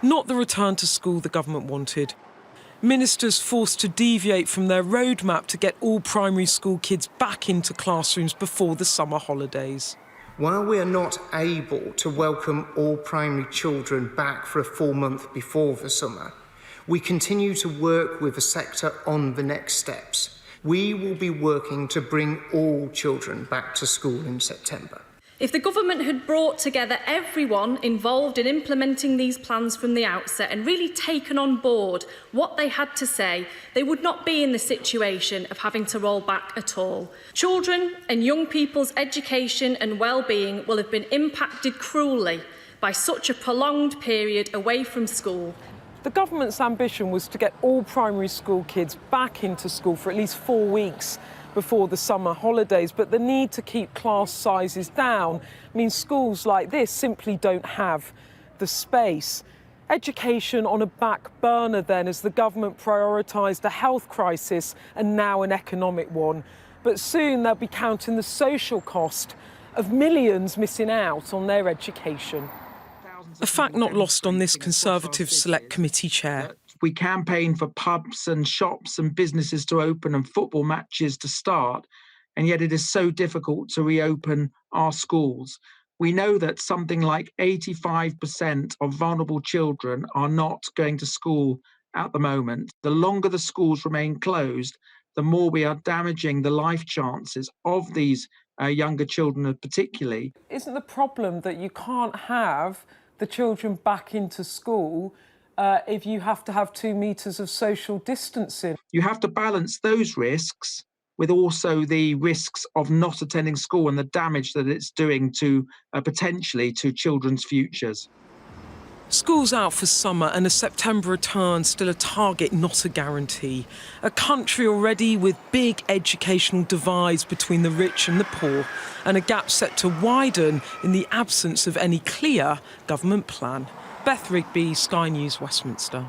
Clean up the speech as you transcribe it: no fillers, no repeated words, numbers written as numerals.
Not the return to school the government wanted. Ministers forced to deviate from their roadmap to get all primary school kids back into classrooms before the summer holidays. While we are not able to welcome all primary children back for a full month before the summer, we continue to work with the sector on the next steps. We will be working to bring all children back to school in September. If the government had brought together everyone involved in implementing these plans from the outset and really taken on board what they had to say, they would not be in the situation of having to roll back at all. Children and young people's education and well-being will have been impacted cruelly by such a prolonged period away from school. The government's ambition was to get all primary school kids back into school for at least 4 weeks before the summer holidays, but the need to keep class sizes down means schools like this simply don't have the space. Education on a back burner then as the government prioritised a health crisis and now an economic one. But soon they'll be counting the social cost of millions missing out on their education. A fact not lost on this Conservative Select Committee chair. We campaign for pubs and shops and businesses to open and football matches to start, and yet it is so difficult to reopen our schools. We know that something like 85% of vulnerable children are not going to school at the moment. The longer the schools remain closed, the more we are damaging the life chances of these younger children particularly. Isn't the problem that you can't have the children back into school if you have to have 2 metres of social distancing? You have to balance those risks with also the risks of not attending school and the damage that it's doing to potentially to children's futures. Schools out for summer and a September return still a target, not a guarantee. A country already with big educational divides between the rich and the poor, and a gap set to widen in the absence of any clear government plan. Beth Rigby, Sky News, Westminster.